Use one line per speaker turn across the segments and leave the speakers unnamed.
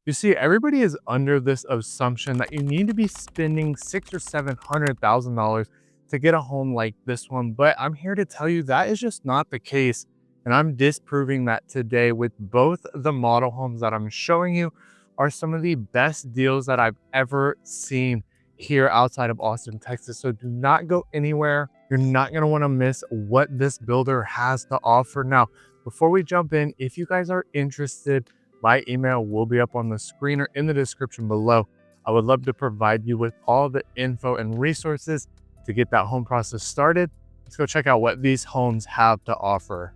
You see, everybody is under this assumption that you need to be spending six or $700,000 to get a home like this one, but I'm here to tell you that is just not the case. And I'm disproving that today with both the model homes that I'm showing you are some of the best deals that I've ever seen here outside of Austin, Texas. So do not go anywhere. You're not going to want to miss what this builder has to offer. Now, before we jump in, if you guys are interested, my email will be up on the screen or in the description below. I would love to provide you with all the info and resources to get that home process started. Let's go check out what these homes have to offer.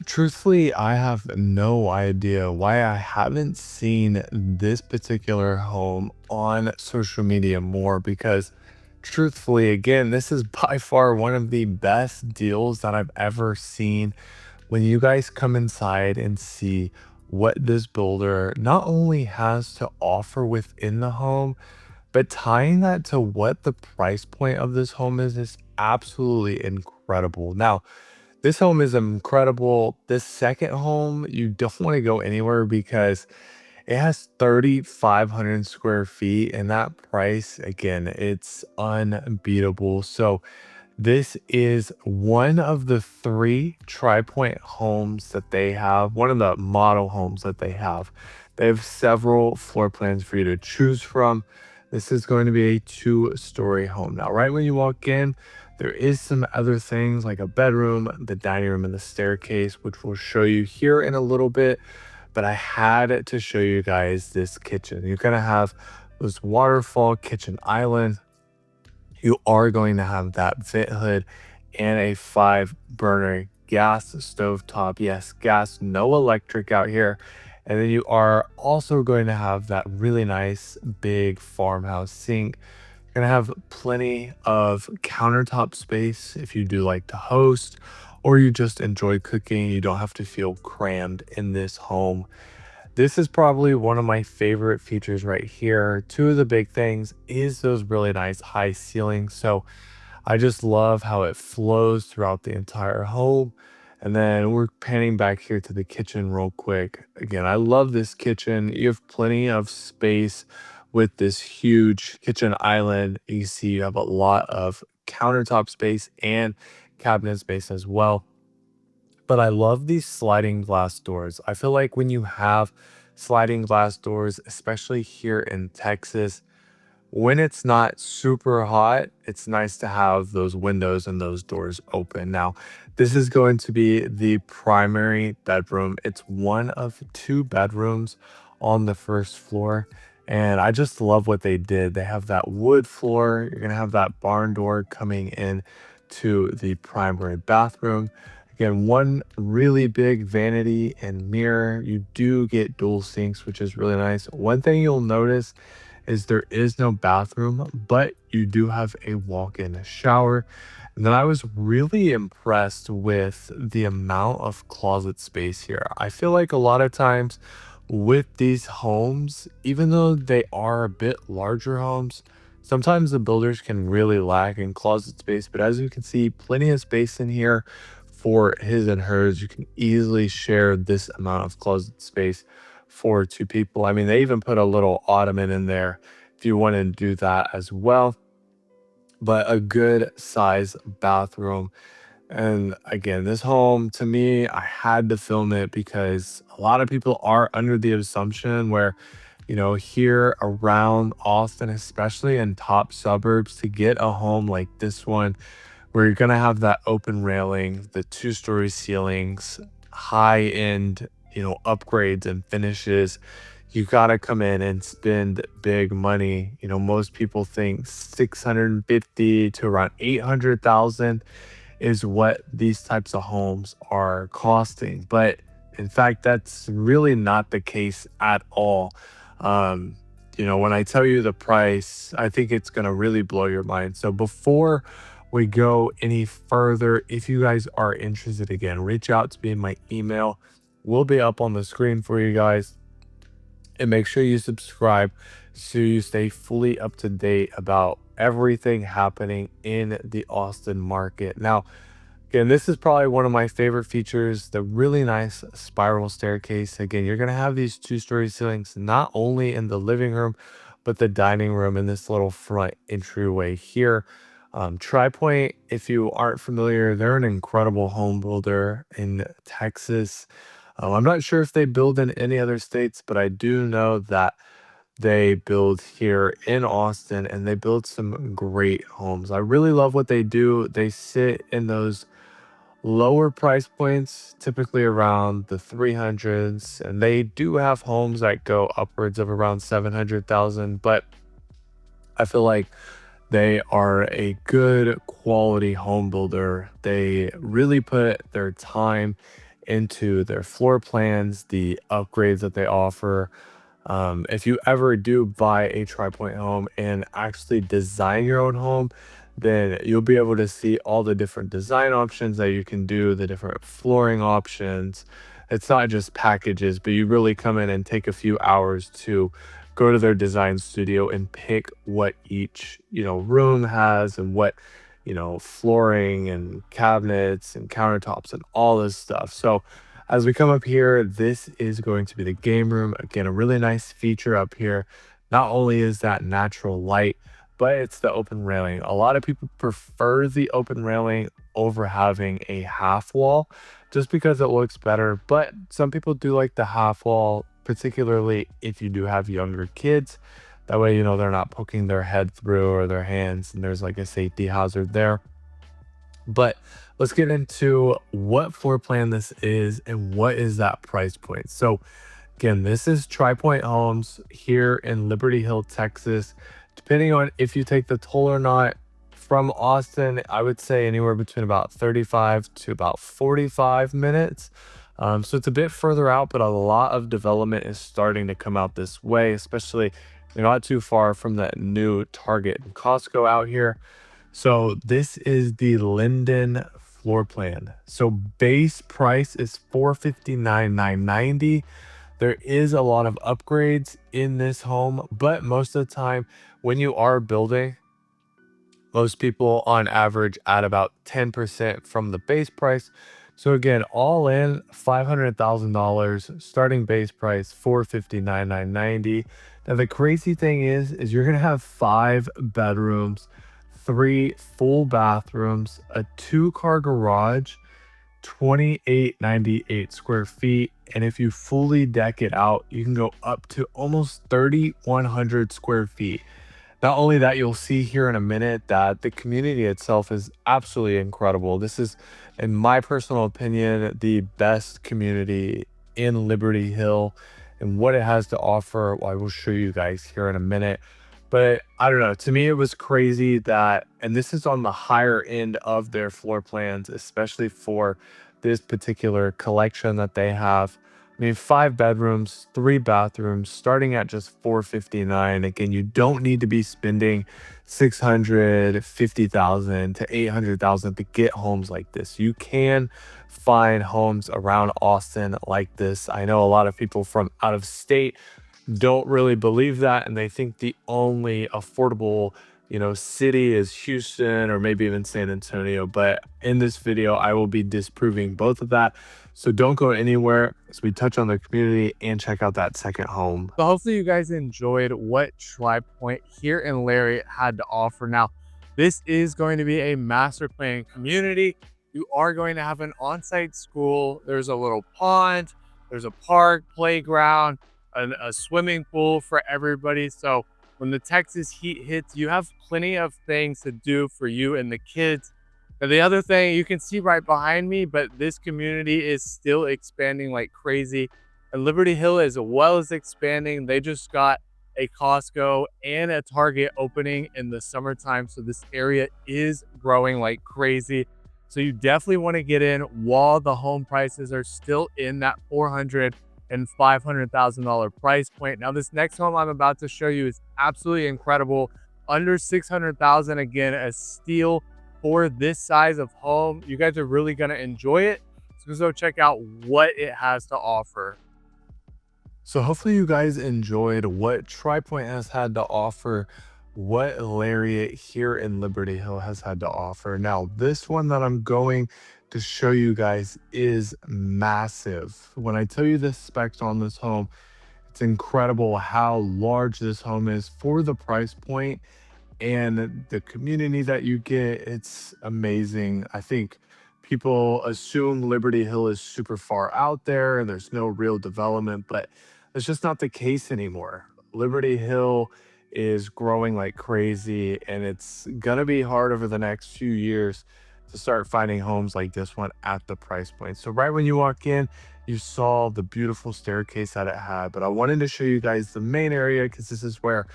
Truthfully, I have no idea why I haven't seen this particular home on social media more because truthfully, again, this is by far one of the best deals that I've ever seen. When you guys come inside and see what this builder not only has to offer within the home, but tying that to what the price point of this home is absolutely incredible. Now, this home is incredible. This second home, you don't want to go anywhere because it has 3,500 square feet, and that price, again, it's unbeatable. So, this is one of the three Tri Pointe homes that they have, one of the model homes that they have. They have several floor plans for you to choose from. This is going to be a two-story home. Now, right when you walk in, there is some other things like a bedroom, the dining room, and the staircase, which we'll show you here in a little bit. But I had to show you guys this kitchen. You're going to have this waterfall kitchen island. You are going to have that vent hood and a 5 burner gas stove top. Yes, gas, no electric out here. And then you are also going to have that really nice big farmhouse sink. You're going to have plenty of countertop space if you do like to host or you just enjoy cooking. You don't have to feel crammed in this home. This is probably one of my favorite features right here. Two of the big things is those really nice high ceilings. So I just love how it flows throughout the entire home. And then we're panning back here to the kitchen real quick. Again, I love this kitchen. You have plenty of space with this huge kitchen island. You see you have a lot of countertop space and cabinet space as well. But I love these sliding glass doors. I feel like when you have sliding glass doors, especially here in Texas, when it's not super hot, it's nice to have those windows and those doors open. Now, this is going to be the primary bedroom. It's one of two bedrooms on the first floor. And I just love what they did. They have that wood floor. You're going to have that barn door coming in to the primary bathroom. Again, one really big vanity and mirror. You do get dual sinks, which is really nice. One thing you'll notice is there is no bathroom, but you do have a walk-in shower. And then I was really impressed with the amount of closet space here. I feel like a lot of times with these homes, even though they are a bit larger homes, sometimes the builders can really lack in closet space. But as you can see, plenty of space in here for his and hers. You can easily share this amount of closet space for two people. I mean, they even put a little ottoman in there if you want to do that as well. But a good size bathroom. And again, this home to me, I had to film it because a lot of people are under the assumption where, here around Austin, especially in top suburbs, to get a home like this one, where you're going to have that open railing, the two-story ceilings, high end, upgrades and finishes, you got to come in and spend big money. Most people think 650 to around 800,000 is what these types of homes are costing. But in fact, that's really not the case at all. When I tell you the price, I think it's going to really blow your mind. So before we go any further, if you guys are interested, again, reach out to me. My email will be up on the screen for you guys. And make sure you subscribe so you stay fully up to date about everything happening in the Austin market. Now, Again, this is probably one of my favorite features, the really nice spiral staircase. Again, you're going to have these two-story ceilings, not only in the living room, but the dining room and this little front entryway here. Tri Pointe, if you aren't familiar, they're an incredible home builder in Texas. I'm not sure if they build in any other states, but I do know that they build here in Austin and they build some great homes. I really love what they do. They sit in those lower price points, typically around the 300s, and they do have homes that go upwards of around 700,000, but I feel like they are a good quality home builder. They really put their time into their floor plans, the upgrades that they offer. If you ever do buy a Tri Pointe home and actually design your own home, then you'll be able to see all the different design options that you can do, the different flooring options. It's not just packages, but you really come in and take a few hours to go to their design studio and pick what each, room has and what, flooring and cabinets and countertops and all this stuff. So as we come up here, this is going to be the game room. Again, a really nice feature up here. Not only is that natural light, but it's the open railing. A lot of people prefer the open railing over having a half wall just because it looks better. But some people do like the half wall, particularly if you do have younger kids. That way, they're not poking their head through or their hands, and there's like a safety hazard there. But let's get into what floor plan this is and what is that price point. So again, this is Tri Pointe Homes here in Liberty Hill, Texas. Depending on if you take the toll or not, from Austin, I would say anywhere between about 35 to about 45 minutes. So it's a bit further out, but a lot of development is starting to come out this way, especially not too far from that new Target and Costco out here. So this is the Linden floor plan. So base price is 459,990. There is a lot of upgrades in this home, but most of the time when you are building, most people on average add about 10% from the base price. So again, all in $500,000, starting base price 459,990. Now the crazy thing is you're gonna have 5 bedrooms, 3 full bathrooms, a 2-car garage, 2898 square feet. And if you fully deck it out, you can go up to almost 3,100 square feet. Not only that, you'll see here in a minute that the community itself is absolutely incredible. This is, in my personal opinion, the best community in Liberty Hill and what it has to offer. Well, I will show you guys here in a minute. But I don't know, to me, it was crazy that, and this is on the higher end of their floor plans, especially for this particular collection that they have. I mean, 5 bedrooms, 3 bathrooms, starting at just 459. Again, you don't need to be spending 650,000 to 800,000 to get homes like this. You can find homes around Austin like this. I know a lot of people from out of state don't really believe that, and they think the only affordable city is Houston or maybe even San Antonio. But in this video I will be disproving both of that, so don't go anywhere as we touch on the community and check out that second home. So hopefully you guys enjoyed what Tri Pointe here in Lariat had to offer. Now this is going to be a master plan community. You are going to have an on-site school. There's a little pond, there's a park, playground, a swimming pool for everybody. So when the Texas heat hits, you have plenty of things to do for you and the kids. And the other thing you can see right behind me, but this community is still expanding like crazy. And Liberty Hill as well as expanding. They just got a Costco and a Target opening in the summertime. So this area is growing like crazy. So you definitely want to get in while the home prices are still in that 400 and $500,000 price point. Now this next home I'm about to show you is absolutely incredible. Under 600,000, again, a steal for this size of home. You guys are really gonna enjoy it. So let's go check out what it has to offer. So hopefully you guys enjoyed what Tri Pointe has had to offer, what Lariat here in Liberty Hill has had to offer. Now this one that I'm going to show you guys is massive. When I tell you the specs on this home, it's incredible how large this home is for the price point and the community that you get. It's amazing. I think people assume Liberty Hill is super far out there and there's no real development, but that's just not the case anymore. Liberty Hill is growing like crazy, and it's gonna be hard over the next few years to start finding homes like this one at the price point. So right when you walk in, you saw the beautiful staircase that it had, but I wanted to show you guys the main area because this is where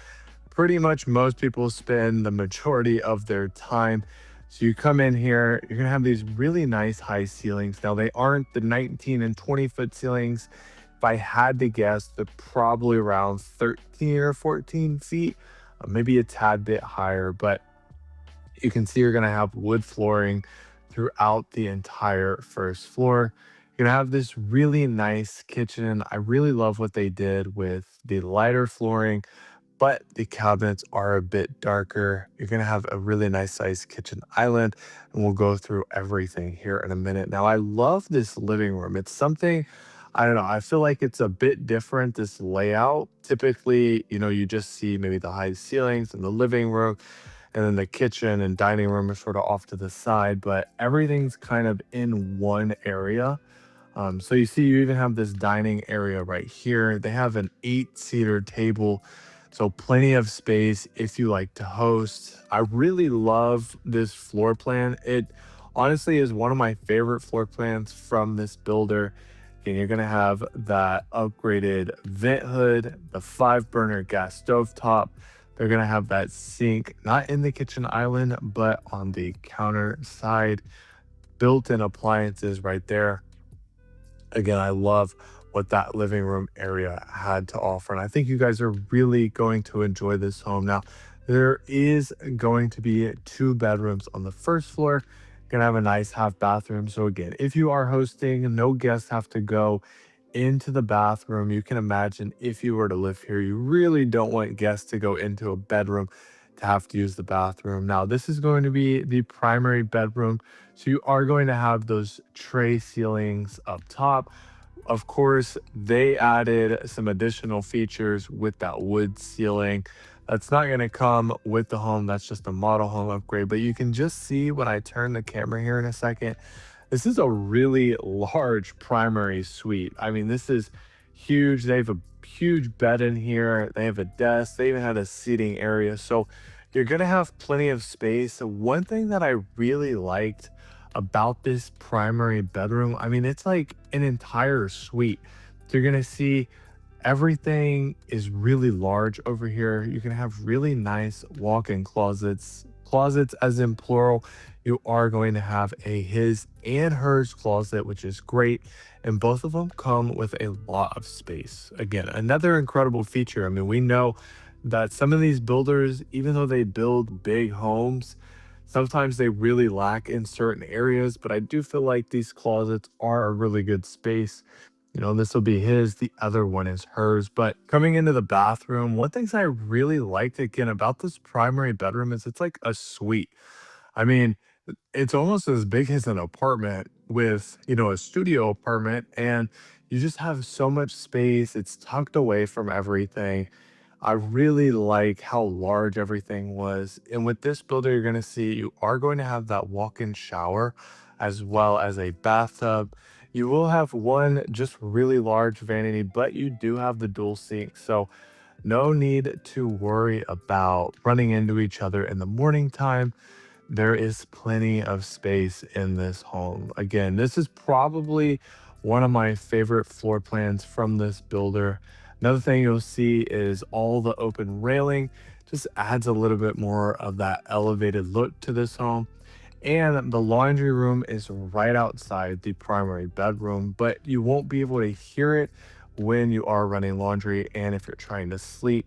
pretty much most people spend the majority of their time. So you come in here, you're gonna have these really nice high ceilings. Now they aren't the 19 and 20-foot ceilings. If I had to guess, they're probably around 13 or 14 feet, maybe a tad bit higher, but you can see you're gonna have wood flooring throughout the entire first floor. You're gonna have this really nice kitchen. I really love what they did with the lighter flooring, but the cabinets are a bit darker. You're gonna have a really nice sized kitchen island, and we'll go through everything here in a minute. Now, I love this living room. It's something, I don't know, I feel like it's a bit different, this layout. Typically, you just see maybe the high ceilings in the living room, and then the kitchen and dining room are sort of off to the side, but everything's kind of in one area. So you see, you even have this dining area right here. They have an 8-seater table, so plenty of space if you like to host. I really love this floor plan. It honestly is one of my favorite floor plans from this builder. And you're gonna have that upgraded vent hood, the 5-burner gas stove top. They're gonna have that sink, not in the kitchen island, but on the counter side. Built-in appliances right there. Again, I love what that living room area had to offer. And I think you guys are really going to enjoy this home. Now, there is going to be 2 bedrooms on the first floor. Gonna have a nice half bathroom. So again, if you are hosting, no guests have to go into the bathroom. You can imagine if you were to live here, you really don't want guests to go into a bedroom to have to use the bathroom. Now, this is going to be the primary bedroom. So you are going to have those tray ceilings up top. Of course, they added some additional features with that wood ceiling. That's not going to come with the home. That's just a model home upgrade. But you can just see when I turn the camera here in a second, this is a really large primary suite. I mean, this is huge. They have a huge bed in here. They have a desk. They even had a seating area. So you're going to have plenty of space. So one thing that I really liked about this primary bedroom, I mean, it's like an entire suite. So you're going to see everything is really large over here. You can have really nice walk-in closets. Closets as in plural. You are going to have a his and hers closet, which is great. And both of them come with a lot of space. Again, another incredible feature. I mean, we know that some of these builders, even though they build big homes, sometimes they really lack in certain areas, but I do feel like these closets are a really good space. This will be his, the other one is hers. But coming into the bathroom, one things I really liked again about this primary bedroom is it's like a suite. I mean, it's almost as big as an apartment with, a studio apartment, and you just have so much space. It's tucked away from everything. I really like how large everything was. And with this builder, you're going to see you are going to have that walk-in shower as well as a bathtub. You will have one just really large vanity, but you do have the dual sink. So no need to worry about running into each other in the morning time. There is plenty of space in this home. Again, this is probably one of my favorite floor plans from this builder. Another thing you'll see is all the open railing just adds a little bit more of that elevated look to this home. And the laundry room is right outside the primary bedroom, but you won't be able to hear it when you are running laundry and if you're trying to sleep.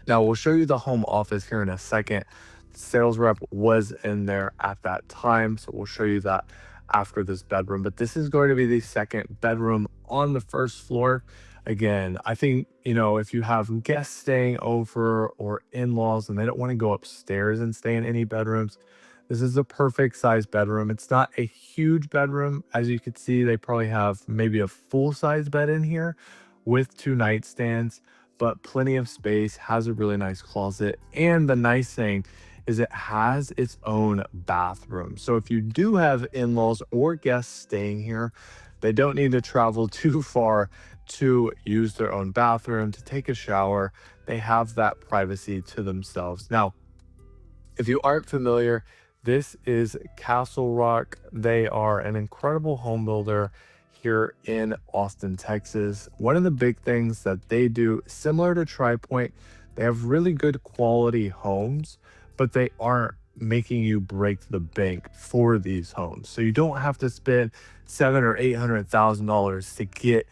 Now, we'll show you the home office here in a second. The sales rep was in there at that time, so we'll show you that after this bedroom. But this is going to be the second bedroom on the first floor. Again, I think, if you have guests staying over or in laws and they don't want to go upstairs and stay in any bedrooms,
This is a perfect size bedroom. It's not a huge bedroom. As you can see, they probably have maybe a full size bed in here with 2 nightstands, but plenty of space, has a really nice closet. And the nice thing is it has its own bathroom. So if you do have in-laws or guests staying here, they don't need to travel too far to use their own bathroom, to take a shower. They have that privacy to themselves. Now, if you aren't familiar, this is Castlerock. They are an incredible home builder here in Austin, Texas. One of the big things that they do, similar to Tri Pointe, they have really good quality homes, but they aren't making you break the bank for these homes. So you don't have to spend seven or $800,000 to get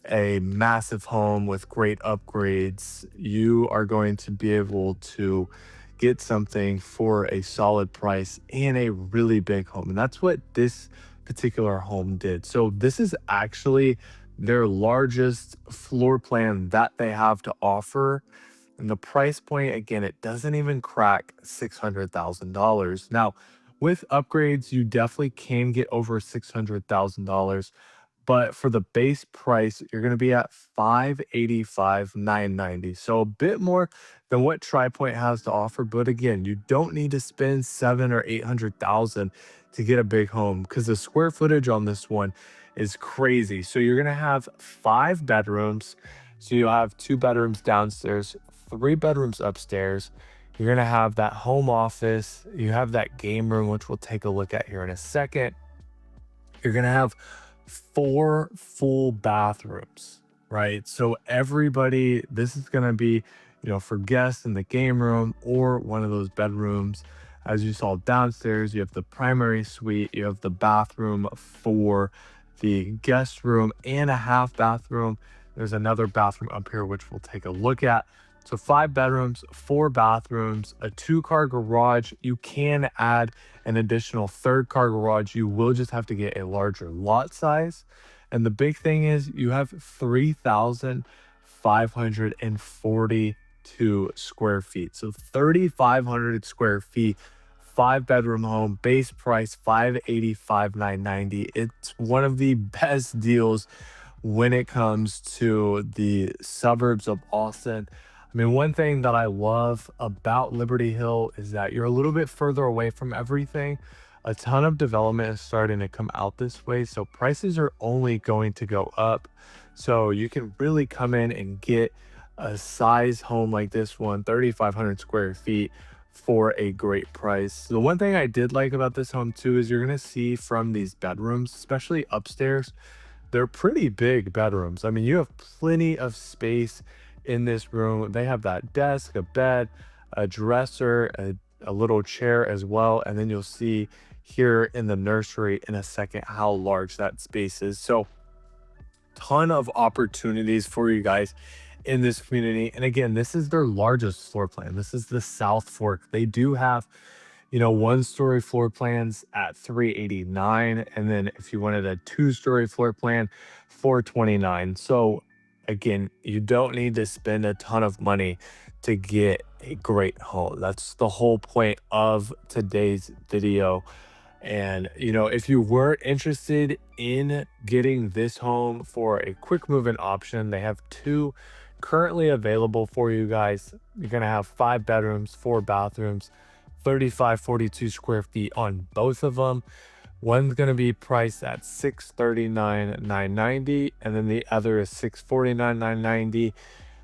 a massive home with great upgrades. You are going to be able to get something for a solid price and a really big home. And that's what this particular home did. So this is actually their largest floor plan that they have to offer. And the price point, again, it doesn't even crack $600,000. Now, with upgrades, you definitely can get over $600,000, but for the base price, you're going to be at 585,990. So a bit more than what Tri Pointe has to offer. But again, you don't need to spend seven or 800,000 to get a big home because the square footage on this one is crazy. So you're going to have 5 bedrooms. So you'll have 2 bedrooms downstairs, 3 bedrooms upstairs. You're going to have that home office. You have that game room, which we'll take a look at here in a second. You're going to have 4 full bathrooms, right? So everybody, this is going to be, for guests in the game room or one of those bedrooms. As you saw downstairs, you have the primary suite, you have the bathroom for the guest room and a half bathroom. There's another bathroom up here, which we'll take a look at. So 5 bedrooms, 4 bathrooms, a 2-car garage. You can add an additional 3rd-car garage. You will just have to get a larger lot size. And the big thing is you have 3,542 square feet. So 3,500 square feet, 5-bedroom home, base price 585,990. It's one of the best deals when it comes to the suburbs of Austin. I mean, one thing that I love about Liberty Hill is that you're a little bit further away from everything. A ton of development is starting to come out this way, so prices are only going to go up. So you can really come in and get a size home like this one, 3,500 square feet, for a great price. The one thing I did like about this home too is you're going to see from these bedrooms, especially upstairs, they're pretty big bedrooms. I mean, you have plenty of space in this room. They have that desk, a bed, a dresser, a little chair as well. And then you'll see here in the nursery in a second how large that space is. So ton of opportunities for you guys in this community. And again, this is their largest floor plan. This is the South Fork. They do have 1-story floor plans at 389, and then if you wanted a 2-story floor plan, 429. So again, you don't need to spend a ton of money to get a great home. That's the whole point of today's video. And if you were interested in getting this home for a quick move-in option, they have 2 currently available for you guys. You're gonna have 5 bedrooms, 4 bathrooms, 3,542 square feet on both of them. One's going to be priced at 639,990, and then the other is 649,990.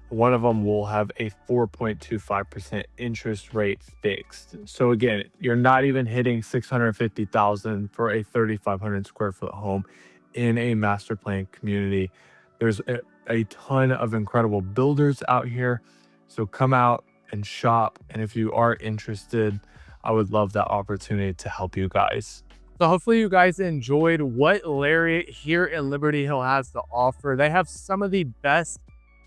One of them will have a 4.25% interest rate fixed. So again, you're not even hitting 650,000 for a 3,500 square foot home in a master plan community. There's a ton of incredible builders out here. So come out and shop. And if you are interested, I would love that opportunity to help you guys.
So hopefully you guys enjoyed what Lariat here in Liberty Hill has to offer. They have some of the best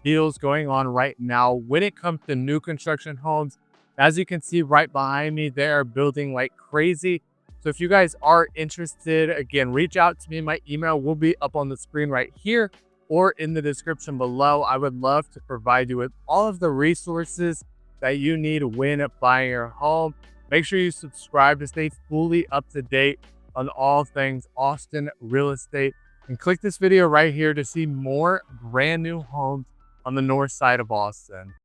deals going on right now when it comes to new construction homes. As you can see right behind me, they are building like crazy. So if you guys are interested, again, reach out to me. My email will be up on the screen right here or in the description below. I would love to provide you with all of the resources that you need when buying your home. Make sure you subscribe to stay fully up to date on all things Austin real estate. And click this video right here to see more brand new homes on the north side of Austin.